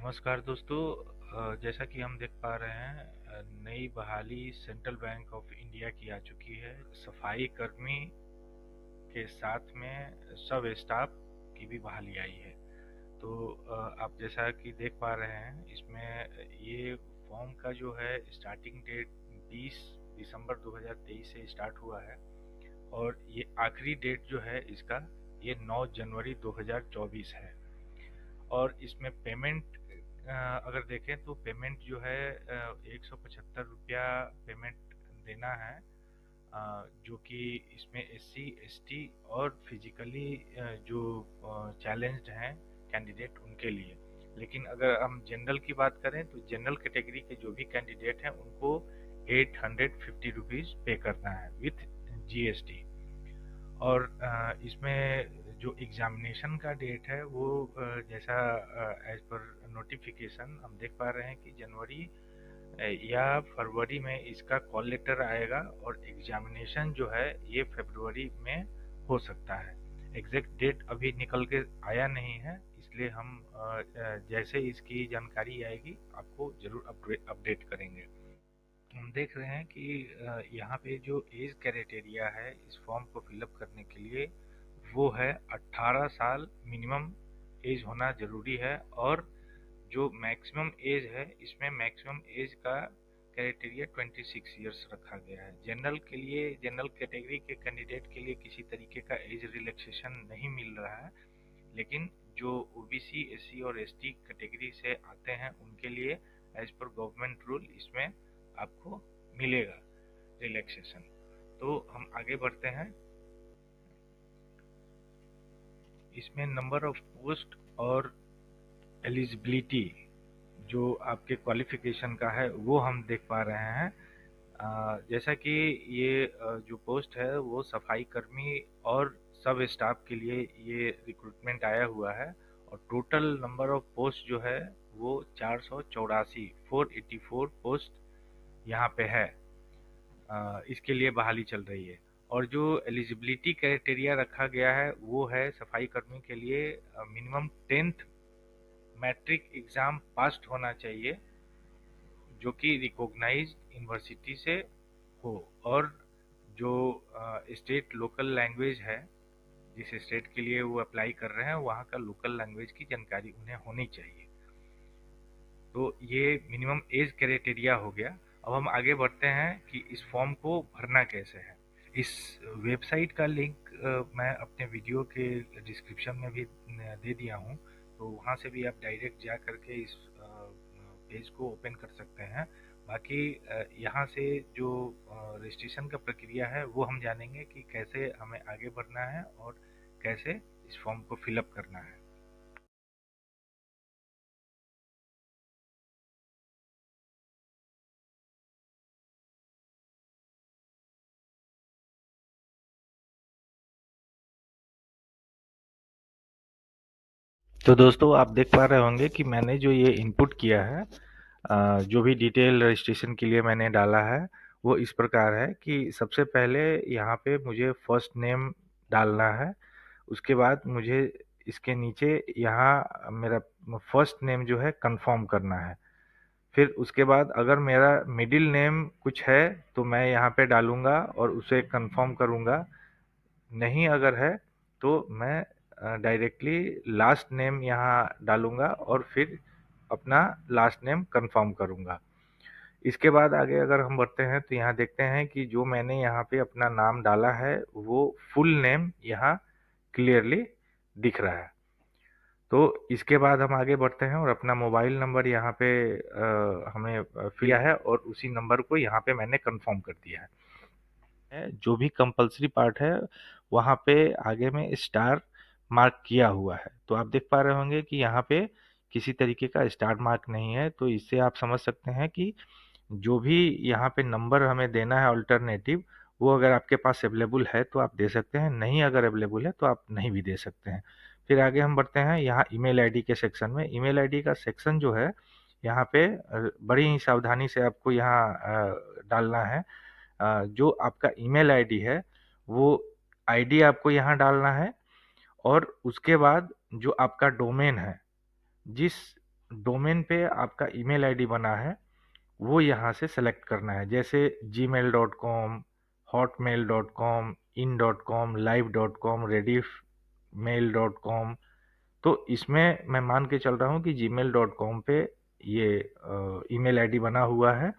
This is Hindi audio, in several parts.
नमस्कार दोस्तों। जैसा कि हम देख पा रहे हैं, नई बहाली सेंट्रल बैंक ऑफ इंडिया की आ चुकी है। सफाई कर्मी के साथ में सब स्टाफ की भी बहाली आई है। तो आप जैसा कि देख पा रहे हैं, इसमें ये फॉर्म का जो है स्टार्टिंग डेट 20 दिसंबर 2023 से स्टार्ट हुआ है और ये आखिरी डेट जो है इसका ये 9 जनवरी 2024 है। और इसमें पेमेंट अगर देखें तो पेमेंट जो है 175 रुपया पेमेंट देना है, जो कि इसमें SC ST और फिजिकली जो चैलेंज्ड हैं कैंडिडेट उनके लिए। लेकिन अगर हम जनरल की बात करें तो जनरल कैटेगरी के जो भी कैंडिडेट हैं उनको 850 रुपीज़ पे करना है विथ GST। और इसमें जो एग्जामिनेशन का डेट है वो जैसा एज पर नोटिफिकेशन हम देख पा रहे हैं कि जनवरी या फरवरी में इसका कॉल लेटर आएगा और एग्जामिनेशन जो है ये फरवरी में हो सकता है। एग्जैक्ट डेट अभी निकल के आया नहीं है, इसलिए हम जैसे इसकी जानकारी आएगी आपको जरूर अपडेट करेंगे। हम देख रहे हैं कि यहाँ पे जो एज क्राइटेरिया है इस फॉर्म को फिलअप करने के लिए वो है 18 साल मिनिमम एज होना जरूरी है। और जो मैक्सिमम एज है इसमें मैक्सिमम एज का क्राइटेरिया 26 इयर्स रखा गया है। जनरल के लिए, जनरल कैटेगरी के कैंडिडेट के लिए किसी तरीके का एज रिलैक्सेशन नहीं मिल रहा है, लेकिन जो OBC SC और ST कैटेगरी से आते हैं उनके लिए एज पर गवर्नमेंट रूल इसमें आपको मिलेगा रिलैक्सेशन। तो हम आगे बढ़ते हैं। इसमें नंबर ऑफ पोस्ट और एलिजिबिलिटी जो आपके क्वालिफिकेशन का है वो हम देख पा रहे हैं। जैसा कि ये जो पोस्ट है वो सफाई कर्मी और सब स्टाफ के लिए ये रिक्रूटमेंट आया हुआ है और टोटल नंबर ऑफ पोस्ट जो है वो 484 पोस्ट यहाँ पे है। इसके लिए बहाली चल रही है। और जो एलिजिबिलिटी क्राइटेरिया रखा गया है वो है सफाई कर्मी के लिए मिनिमम 10th मैट्रिक एग्जाम पास होना चाहिए जो कि रिकॉग्नाइज्ड यूनिवर्सिटी से हो, और जो स्टेट लोकल लैंग्वेज है जिस स्टेट के लिए वो अप्लाई कर रहे हैं वहाँ का लोकल लैंग्वेज की जानकारी उन्हें होनी चाहिए। तो ये मिनिमम एज क्राइटेरिया हो गया। अब हम आगे बढ़ते हैं कि इस फॉर्म को भरना कैसे है। इस वेबसाइट का लिंक मैं अपने वीडियो के डिस्क्रिप्शन में भी दे दिया हूँ, तो वहाँ से भी आप डायरेक्ट जा करके इस पेज को ओपन कर सकते हैं। बाकी यहाँ से जो रजिस्ट्रेशन का प्रक्रिया है वो हम जानेंगे कि कैसे हमें आगे बढ़ना है और कैसे इस फॉर्म को फिलअप करना है। तो दोस्तों आप देख पा रहे होंगे कि मैंने जो ये इनपुट किया है, जो भी डिटेल रजिस्ट्रेशन के लिए मैंने डाला है वो इस प्रकार है कि सबसे पहले यहाँ पे मुझे फर्स्ट नेम डालना है। उसके बाद मुझे इसके नीचे यहाँ मेरा फर्स्ट नेम जो है कंफर्म करना है। फिर उसके बाद अगर मेरा मिडिल नेम कुछ है तो मैं यहाँ पे डालूंगा और उसे कंफर्म करूँगा। नहीं अगर है तो मैं डायरेक्टली लास्ट नेम यहाँ डालूंगा और फिर अपना लास्ट नेम कंफर्म करूँगा। इसके बाद आगे अगर हम बढ़ते हैं तो यहाँ देखते हैं कि जो मैंने यहाँ पे अपना नाम डाला है वो फुल नेम यहाँ क्लियरली दिख रहा है। तो इसके बाद हम आगे बढ़ते हैं और अपना मोबाइल नंबर यहाँ पे हमें किया है और उसी नंबर को यहाँ पे मैंने कंफर्म कर दिया है। जो भी कंपलसरी पार्ट है वहाँ पे आगे में स्टार मार्क किया हुआ है, तो आप देख पा रहे होंगे कि यहाँ पे किसी तरीके का स्टार मार्क नहीं है। तो इससे आप समझ सकते हैं कि जो भी यहाँ पे नंबर हमें देना है अल्टरनेटिव, वो अगर आपके पास अवेलेबल है तो आप दे सकते हैं, नहीं अगर अवेलेबल है तो आप नहीं भी दे सकते हैं। फिर आगे हम बढ़ते हैं यहाँ ईमेल आईडी के सेक्शन में। ईमेल आईडी का सेक्शन जो है यहाँ पे बड़ी ही सावधानी से आपको यहाँ डालना है। जो आपका ईमेल आईडी है वो आईडी आपको यहाँ डालना है और उसके बाद जो आपका डोमेन है, जिस डोमेन पे आपका ईमेल आईडी बना है वो यहाँ से सेलेक्ट करना है, जैसे gmail.com, hotmail.com, in.com, live.com, rediffmail.com। तो इसमें मैं मान के चल रहा हूँ कि gmail.com पे ये ईमेल आईडी बना हुआ है,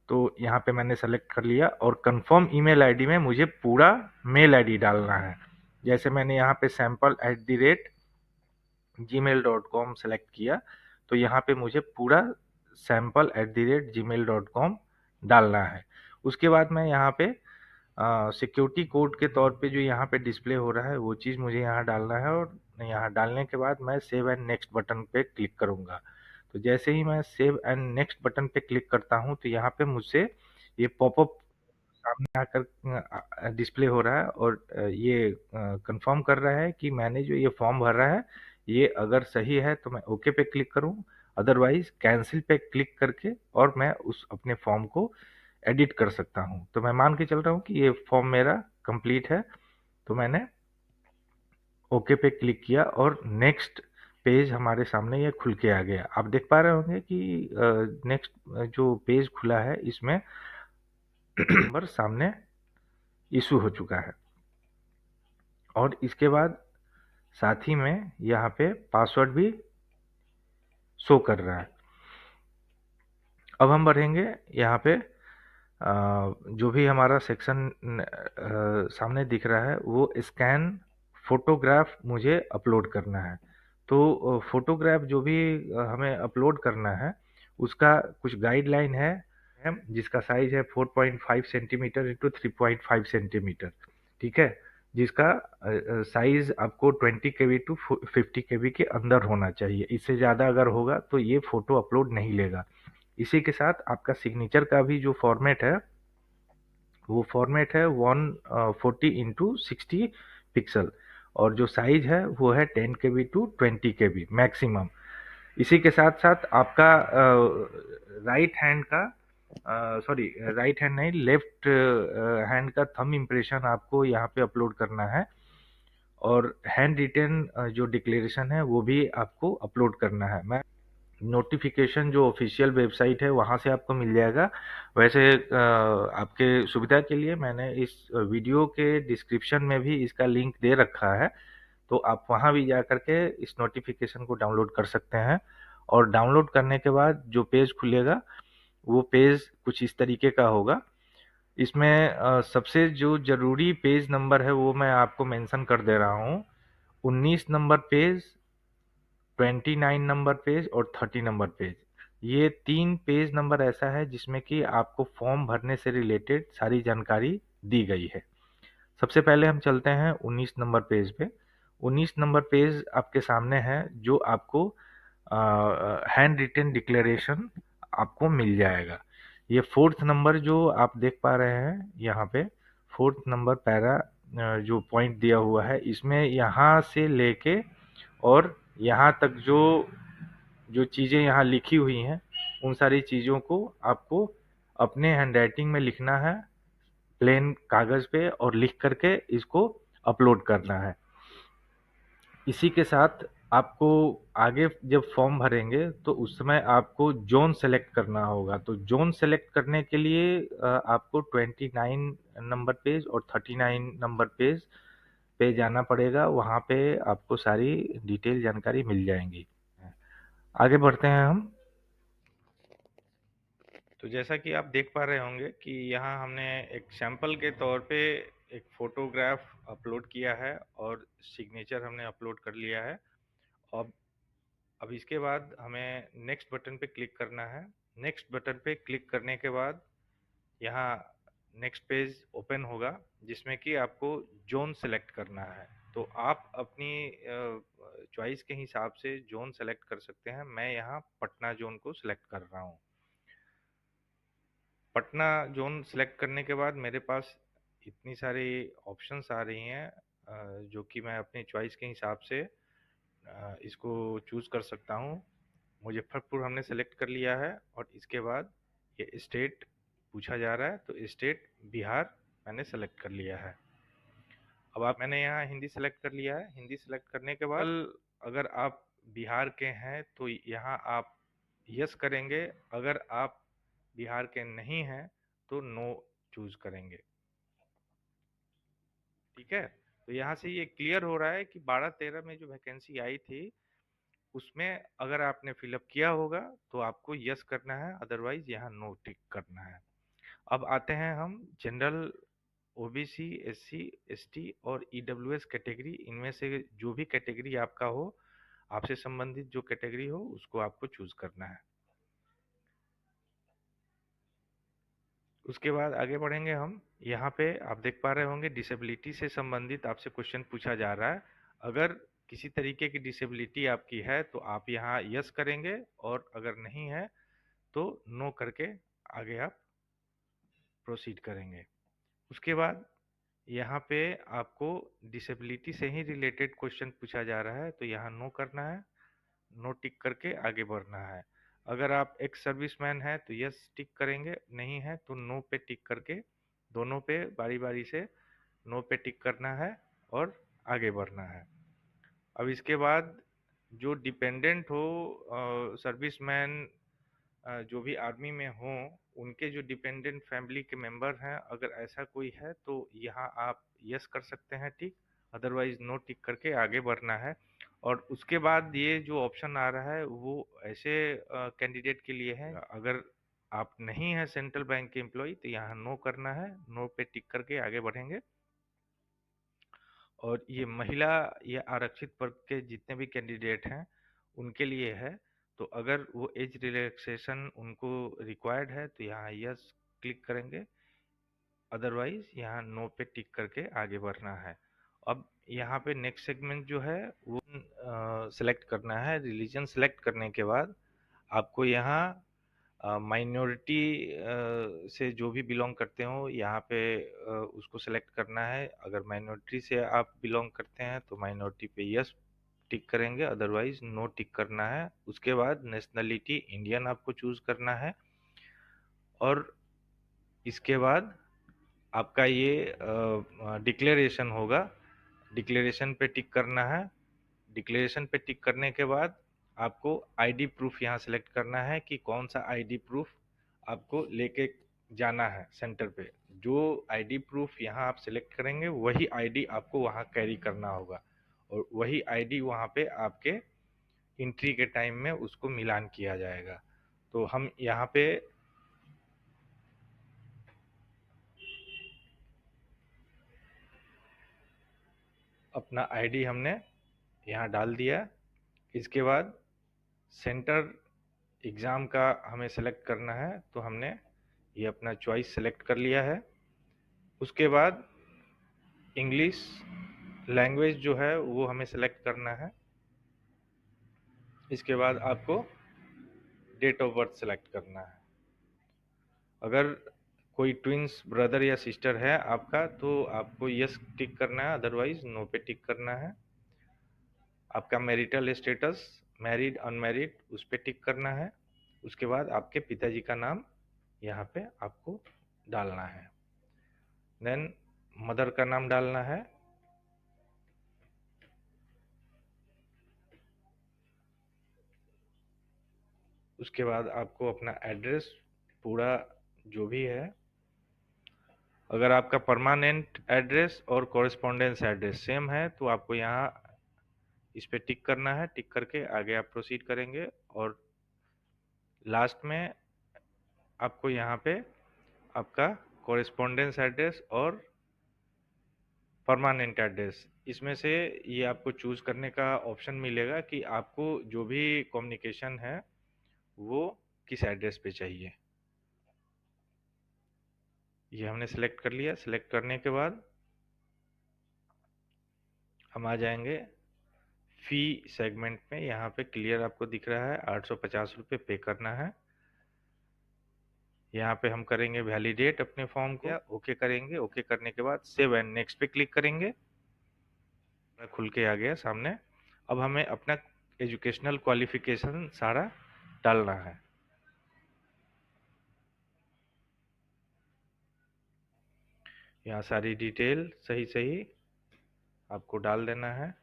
तो यहाँ पे मैंने सेलेक्ट कर लिया और कंफर्म ईमेल आईडी में मुझे पूरा मेल आईडी डालना है। जैसे मैंने यहाँ पे sample@gmail.com सेलेक्ट किया, तो यहाँ पे मुझे पूरा sample@gmail.com डालना है। उसके बाद मैं यहाँ पे सिक्योरिटी कोड के तौर पे जो यहाँ पे डिस्प्ले हो रहा है वो चीज़ मुझे यहाँ डालना है, और यहाँ डालने के बाद मैं सेव एंड नेक्स्ट बटन पे क्लिक करूँगा। तो जैसे ही मैं सेव एंड नेक्स्ट बटन पे क्लिक करता हूँ तो यहाँ पे मुझसे ये पॉपअप सामने आकर डिस्प्ले हो रहा है, और ये कंफर्म कर रहा है कि मैंने जो ये फॉर्म भरा है ये अगर सही है तो मैं ओके पे क्लिक करूं, अदरवाइज कैंसिल पे क्लिक करके और मैं उस अपने फॉर्म को एडिट कर सकता हूं। तो मैं मान के चल रहा हूं कि ये फॉर्म मेरा कंप्लीट है, तो मैंने ओके पे क्लिक किया और नेक्स्ट पेज हमारे सामने ये खुल के आ गया। आप देख पा रहे होंगे कि नेक्स्ट जो पेज खुला है इसमें नंबर सामने इशू हो चुका है, और इसके बाद साथ ही में यहाँ पे पासवर्ड भी शो कर रहा है। अब हम बढ़ेंगे यहाँ पे जो भी हमारा सेक्शन सामने दिख रहा है वो स्कैन फोटोग्राफ मुझे अपलोड करना है। तो फोटोग्राफ जो भी हमें अपलोड करना है उसका कुछ गाइडलाइन है, जिसका साइज है 4.5 सेंटीमीटर इंटू 3.5 सेंटीमीटर, ठीक है, जिसका साइज आपको 20 केबी टू 50 केबी के अंदर होना चाहिए। इससे ज़्यादा अगर होगा तो ये फोटो अपलोड नहीं लेगा। इसी के साथ आपका सिग्नेचर का भी जो फॉर्मेट है वो फॉर्मेट है 140 इंटू 60 पिक्सल, और जो साइज है वो है 10 केबी टू 20 केबी मैक्सिमम। इसी के साथ साथ आपका राइट हैंड का सॉरी राइट हैंड नहीं, लेफ्ट हैंड का थंब इम्प्रेशन आपको यहाँ पे अपलोड करना है, और हैंड रिटन जो डिक्लेरेशन है वो भी आपको अपलोड करना है। मैं नोटिफिकेशन जो ऑफिशियल वेबसाइट है वहाँ से आपको मिल जाएगा। वैसे आपके सुविधा के लिए मैंने इस वीडियो के डिस्क्रिप्शन में भी इसका लिंक दे रखा है, तो आप वहाँ भी जा करके इस नोटिफिकेशन को डाउनलोड कर सकते हैं। और डाउनलोड करने के बाद जो पेज खुलेगा वो पेज कुछ इस तरीके का होगा। इसमें सबसे जो ज़रूरी पेज नंबर है वो मैं आपको मेंशन कर दे रहा हूँ। 19 नंबर पेज, 29 नंबर पेज और 30 नंबर पेज। ये 3 पेज नंबर ऐसा है जिसमें कि आपको फॉर्म भरने से रिलेटेड सारी जानकारी दी गई है। सबसे पहले हम चलते हैं 19 नंबर पेज पे। 19 नंबर पेज आपके सामने है, जो आपको हैंड रिटन डिक्लेरेशन आपको मिल जाएगा। ये फोर्थ नंबर जो आप देख पा रहे हैं यहाँ पे, फोर्थ नंबर पैरा जो पॉइंट दिया हुआ है इसमें यहाँ से लेके और यहाँ तक जो जो चीज़ें यहाँ लिखी हुई हैं उन सारी चीज़ों को आपको अपने हैंडराइटिंग में लिखना है, प्लेन कागज़ पे, और लिख करके इसको अपलोड करना है। इसी के साथ आपको आगे जब फॉर्म भरेंगे तो उस समय आपको ज़ोन सेलेक्ट करना होगा। तो ज़ोन सेलेक्ट करने के लिए आपको 29 नंबर पेज और 39 नंबर पेज पे जाना पड़ेगा। वहाँ पे आपको सारी डिटेल जानकारी मिल जाएंगी। आगे बढ़ते हैं हम। तो जैसा कि आप देख पा रहे होंगे कि यहाँ हमने एक सैंपल के तौर पे एक फोटोग्राफ अपलोड किया है और सिग्नेचर हमने अपलोड कर लिया है। अब इसके बाद हमें नेक्स्ट बटन पे क्लिक करना है। नेक्स्ट बटन पे क्लिक करने के बाद यहाँ नेक्स्ट पेज ओपन होगा जिसमें कि आपको जोन सेलेक्ट करना है। तो आप अपनी चॉइस के हिसाब से जोन सेलेक्ट कर सकते हैं। मैं यहाँ पटना जोन को सिलेक्ट कर रहा हूँ। पटना जोन सेलेक्ट करने के बाद मेरे पास इतनी सारी ऑप्शंस आ रही हैं जो कि मैं अपनी चॉइस के हिसाब से इसको चूज़ कर सकता हूँ। मुजफ्फरपुर हमने सेलेक्ट कर लिया है, और इसके बाद ये स्टेट पूछा जा रहा है, तो स्टेट बिहार मैंने सेलेक्ट कर लिया है। अब मैंने यहाँ हिंदी सेलेक्ट कर लिया है। हिंदी सेलेक्ट करने के बाद अगर आप बिहार के हैं तो यहाँ आप यस करेंगे, अगर आप बिहार के नहीं हैं तो नो चूज करेंगे। ठीक है, तो यहाँ से ये क्लियर हो रहा है कि 12-13 में जो वैकेंसी आई थी उसमें अगर आपने फिलअप किया होगा तो आपको यस करना है, अदरवाइज यहाँ नो टिक करना है। अब आते हैं हम जनरल, ओबीसी, एससी, एसटी और ईडब्ल्यूएस कैटेगरी, इनमें से जो भी कैटेगरी आपका हो, आपसे संबंधित जो कैटेगरी हो उसको आपको चूज करना है। उसके बाद आगे बढ़ेंगे हम। यहाँ पे आप देख पा रहे होंगे डिसेबिलिटी से संबंधित आपसे क्वेश्चन पूछा जा रहा है। अगर किसी तरीके की डिसेबिलिटी आपकी है तो आप यहाँ यस करेंगे, और अगर नहीं है तो नो करके आगे आप प्रोसीड करेंगे। उसके बाद यहाँ पे आपको डिसेबिलिटी से ही रिलेटेड क्वेश्चन पूछा जा रहा है, तो यहाँ नो करना है, नो टिक करके आगे बढ़ना है। अगर आप एक्स सर्विसमैन हैं तो यस टिक करेंगे, नहीं है तो नो पे टिक करके दोनों पे बारी बारी से नो पे टिक करना है और आगे बढ़ना है। अब इसके बाद जो डिपेंडेंट हो, सर्विसमैन जो भी आर्मी में हों, उनके जो डिपेंडेंट फैमिली के मेंबर हैं, अगर ऐसा कोई है तो यहाँ आप यस कर सकते हैं टिक, अदरवाइज नो टिक करके आगे बढ़ना है। और उसके बाद ये जो ऑप्शन आ रहा है वो ऐसे कैंडिडेट के लिए है, अगर आप नहीं है सेंट्रल बैंक के एम्प्लॉय तो यहाँ नो करना है, नो पे टिक करके आगे बढ़ेंगे। और ये महिला या आरक्षित वर्ग के जितने भी कैंडिडेट हैं उनके लिए है, तो अगर वो एज रिलैक्सेशन उनको रिक्वायर्ड है तो यहाँ यस क्लिक करेंगे, अदरवाइज यहाँ नो पे टिक करके आगे बढ़ना है। अब यहाँ पे नेक्स्ट सेगमेंट जो है वो सिलेक्ट करना है। रिलीजन सेलेक्ट करने के बाद आपको यहाँ माइनॉरिटी से जो भी बिलोंग करते हो यहाँ पे उसको सेलेक्ट करना है। अगर माइनॉरिटी से आप बिलोंग करते हैं तो माइनॉरिटी पे यस टिक करेंगे, अदरवाइज नो टिक करना है। उसके बाद नेशनलिटी इंडियन आपको चूज करना है, और इसके बाद आपका ये डिक्लेरेशन होगा, डिक्लेरेशन पे टिक करना है। डिक्लेरेशन पे टिक करने के बाद आपको आईडी प्रूफ यहाँ सेलेक्ट करना है कि कौन सा आईडी प्रूफ आपको लेके जाना है सेंटर पे। जो आईडी प्रूफ यहाँ आप सेलेक्ट करेंगे वही आईडी आपको वहाँ कैरी करना होगा, और वही आईडी वहाँ पे आपके एंट्री के टाइम में उसको मिलान किया जाएगा। तो हम यहाँ पे अपना आईडी हमने यहाँ डाल दिया। इसके बाद सेंटर एग्ज़ाम का हमें सेलेक्ट करना है, तो हमने ये अपना चॉइस सेलेक्ट कर लिया है। उसके बाद इंग्लिश लैंग्वेज जो है वो हमें सेलेक्ट करना है। इसके बाद आपको डेट ऑफ बर्थ सेलेक्ट करना है। अगर कोई ट्विंस ब्रदर या सिस्टर है आपका तो आपको यस टिक करना है, अदरवाइज नो पे टिक करना है। आपका मैरिटल स्टेटस मैरिड अनमैरिड उस पे टिक करना है। उसके बाद आपके पिताजी का नाम यहाँ पे आपको डालना है। देन मदर का नाम डालना है। उसके बाद आपको अपना एड्रेस पूरा जो भी है, अगर आपका परमानेंट एड्रेस और कॉरेस्पॉन्डेंस एड्रेस सेम है तो आपको यहाँ इस पे टिक करना है। टिक करके आगे आप प्रोसीड करेंगे, और लास्ट में आपको यहाँ पे आपका कॉरेस्पॉन्डेंस एड्रेस और परमानेंट एड्रेस, इसमें से ये आपको चूज करने का ऑप्शन मिलेगा कि आपको जो भी कम्युनिकेशन है वो किस एड्रेस पे चाहिए। ये हमने सेलेक्ट कर लिया। सेलेक्ट करने के बाद हम आ जाएंगे फी सेगमेंट में। यहाँ पे क्लियर आपको दिख रहा है 850 रुपये पे करना है। यहाँ पे हम करेंगे वैलिडेट अपने फॉर्म को, ओके करेंगे। ओके करने के बाद सेव एंड नेक्स्ट पे क्लिक करेंगे। खुल के आ गया सामने। अब हमें अपना एजुकेशनल क्वालिफिकेशन सारा डालना है। यहाँ सारी डिटेल सही सही आपको डाल देना है।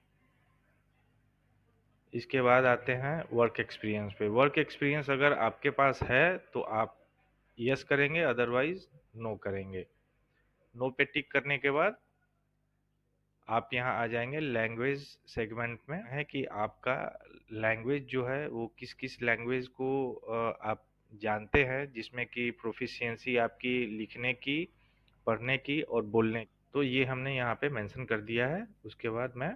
इसके बाद आते हैं वर्क एक्सपीरियंस पे। वर्क एक्सपीरियंस अगर आपके पास है तो आप यस करेंगे, अदरवाइज नो करेंगे। नो पे टिक करने के बाद आप यहाँ आ जाएंगे लैंग्वेज सेगमेंट में, है कि आपका लैंग्वेज जो है वो किस किस लैंग्वेज को आप जानते हैं, जिसमें कि प्रोफिशिएंसी आपकी लिखने की, पढ़ने की और बोलने की। तो ये हमने यहाँ पे मेंशन कर दिया है। उसके बाद मैं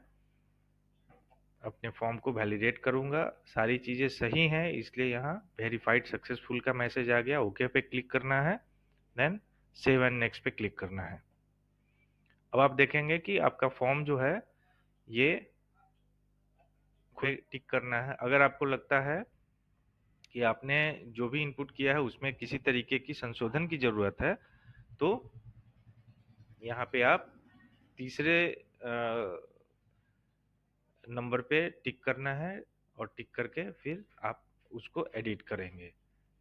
अपने फॉर्म को वैलिडेट करूंगा। सारी चीज़ें सही हैं, इसलिए यहाँ वेरीफाइड सक्सेसफुल का मैसेज आ गया। ओके पे क्लिक करना है, देन सेव एंड नेक्स्ट पे क्लिक करना है। अब आप देखेंगे कि आपका फॉर्म जो है ये टिक करना है। अगर आपको लगता है कि आपने जो भी इनपुट किया है उसमें किसी तरीके की संशोधन की ज़रूरत है, तो यहाँ पे आप तीसरे नंबर पे टिक करना है और टिक करके फिर आप उसको एडिट करेंगे।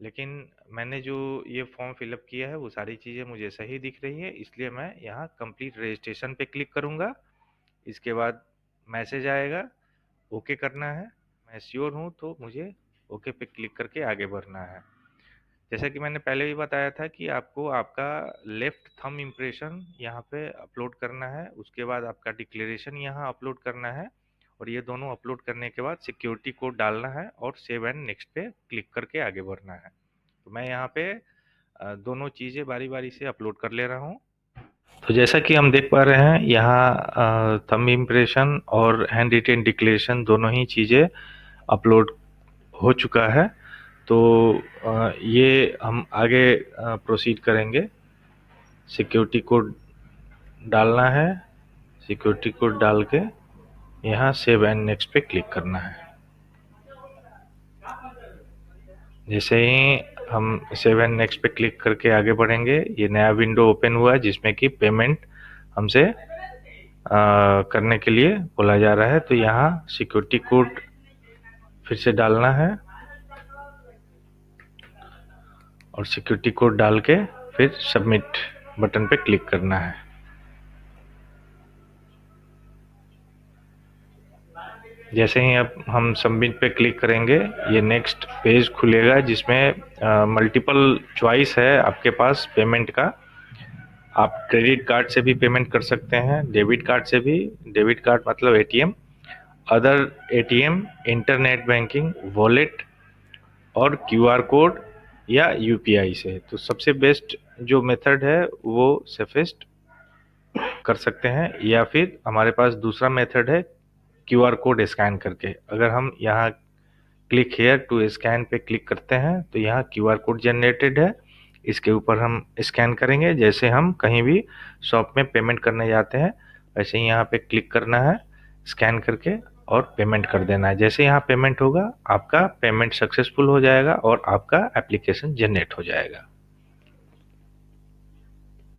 लेकिन मैंने जो ये फॉर्म फिलअप किया है वो सारी चीज़ें मुझे सही दिख रही है, इसलिए मैं यहाँ कंप्लीट रजिस्ट्रेशन पे क्लिक करूँगा। इसके बाद मैसेज आएगा, ओके करना है। मैं श्योर हूँ तो मुझे ओके पे क्लिक करके आगे बढ़ना है। जैसा कि मैंने पहले भी बताया था कि आपको आपका लेफ्ट थंब इम्प्रेशन यहाँ पे अपलोड करना है, उसके बाद आपका डिक्लेरेशन यहाँ अपलोड करना है, और ये दोनों अपलोड करने के बाद सिक्योरिटी कोड डालना है और सेव एंड नेक्स्ट पे क्लिक करके आगे बढ़ना है। तो मैं यहाँ पे दोनों चीज़ें बारी बारी से अपलोड कर ले रहा हूँ। तो जैसा कि हम देख पा रहे हैं यहाँ थंब इम्प्रेशन और हैंड रिटेन डिक्लेरेशन दोनों ही चीज़ें अपलोड हो चुका है। तो ये हम आगे प्रोसीड करेंगे। सिक्योरिटी कोड डालना है, सिक्योरिटी कोड डाल के यहाँ सेव एंड नेक्स्ट पे क्लिक करना है। जैसे ही हम सेव एंड नेक्स्ट पे क्लिक करके आगे बढ़ेंगे, ये नया विंडो ओपन हुआ है जिसमें कि पेमेंट हमसे करने के लिए बोला जा रहा है। तो यहाँ सिक्योरिटी कोड फिर से डालना है और सिक्योरिटी कोड डाल के फिर सबमिट बटन पे क्लिक करना है। जैसे ही अब हम सबमिट पे क्लिक करेंगे, ये नेक्स्ट पेज खुलेगा जिसमें मल्टीपल चॉइस है आपके पास पेमेंट का। आप क्रेडिट कार्ड से भी पेमेंट कर सकते हैं, डेबिट कार्ड से भी। डेबिट कार्ड मतलब ATM, other ATM, internet banking, wallet और क्यूआर कोड या यूपीआई से। तो सबसे बेस्ट जो मेथड है वो सेफेस्ट कर सकते हैं, या फिर हमारे पास दूसरा मेथड है क्यूआर कोड स्कैन करके। अगर हम यहाँ क्लिक हेयर टू स्कैन पे क्लिक करते हैं तो यहाँ क्यूआर कोड जनरेटेड है, इसके ऊपर हम स्कैन करेंगे। जैसे हम कहीं भी शॉप में पेमेंट करने जाते हैं वैसे ही यहाँ पे क्लिक करना है, स्कैन करके और पेमेंट कर देना है। जैसे यहाँ पेमेंट होगा आपका पेमेंट सक्सेसफुल हो जाएगा और आपका एप्लीकेशन जनरेट हो जाएगा।